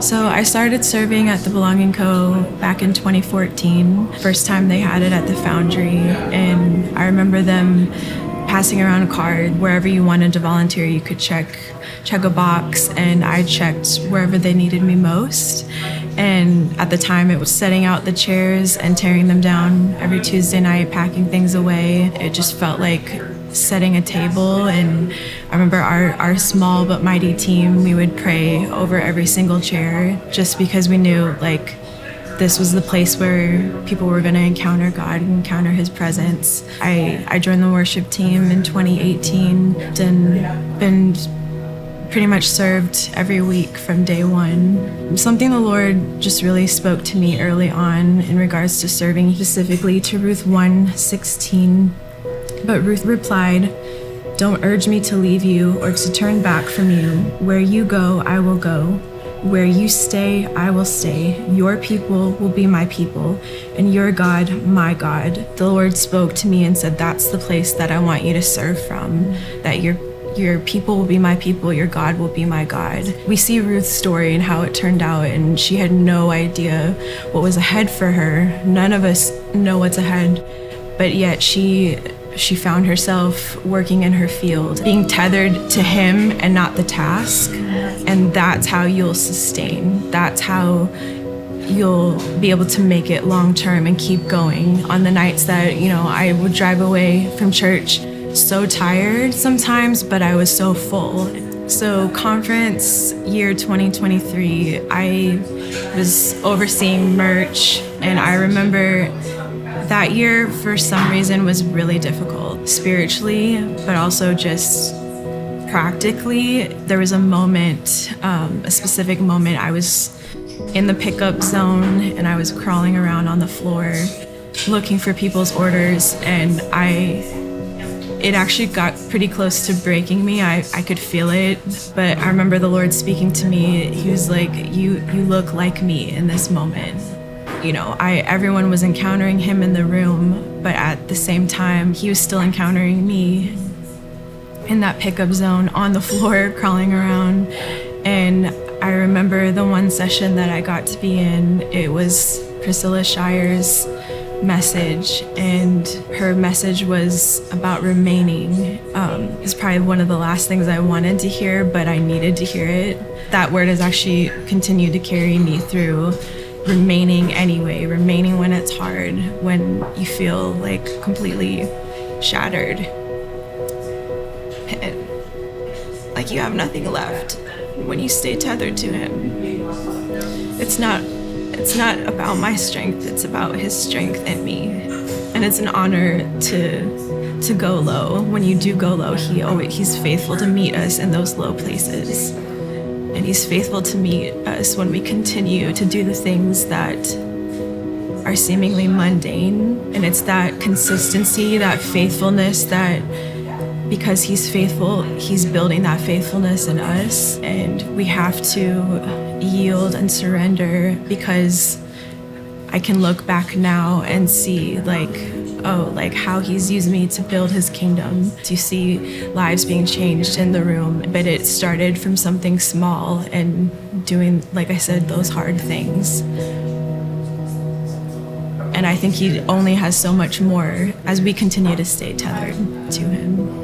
So I started serving at the Belonging Co. back in 2014. First time they had it at the Foundry, and I remember them passing around a card. Wherever you wanted to volunteer, you could check a box, and I checked wherever they needed me most. And at the time, it was setting out the chairs and tearing them down every Tuesday night, packing things away. It just felt like setting a table. And I remember our small but mighty team, we would pray over every single chair, just because we knew like this was the place where people were going to encounter God and encounter his presence. I joined the worship team in 2018 and been pretty much served every week from day one. Something the Lord just really spoke to me early on in regards to serving, specifically to Ruth 1:16. But Ruth replied, "Don't urge me to leave you or to turn back from you. Where you go, I will go. Where you stay, I will stay. Your people will be my people, and your God, my God." The Lord spoke to me and said, that's the place that I want you to serve from, that your people will be my people, your God will be my God. We see Ruth's story and how it turned out, and she had no idea what was ahead for her. None of us know what's ahead, but yet she found herself working in her field, being tethered to him and not the task. And that's how you'll sustain. That's how you'll be able to make it long term and keep going. On the nights that, I would drive away from church so tired sometimes, but I was so full. So conference year 2023, I was overseeing merch, and I remember that year for some reason was really difficult spiritually, but also just practically. There was a moment, a specific moment, I was in the pickup zone and I was crawling around on the floor looking for people's orders, and it actually got pretty close to breaking me. I could feel it, but I remember the Lord speaking to me. He was like, you look like me in this moment. Everyone was encountering him in the room, but at the same time, he was still encountering me in that pickup zone on the floor, crawling around. And I remember the one session that I got to be in, it was Priscilla Shire's message, and her message was about remaining. It's probably one of the last things I wanted to hear, but I needed to hear it. That word has actually continued to carry me through. Remaining anyway, remaining when it's hard, when you feel like completely shattered and like you have nothing left. When you stay tethered to him, it's not about my strength, it's about his strength in me. And it's an honor to go low. When you do go low, he's faithful to meet us in those low places. And he's faithful to meet us when we continue to do the things that are seemingly mundane. And it's that consistency, that faithfulness, that because he's faithful, he's building that faithfulness in us. And we have to yield and surrender, because I can look back now and see how he's used me to build his kingdom, to see lives being changed in the room. But it started from something small and doing, like I said, those hard things. And I think he only has so much more as we continue to stay tethered to him.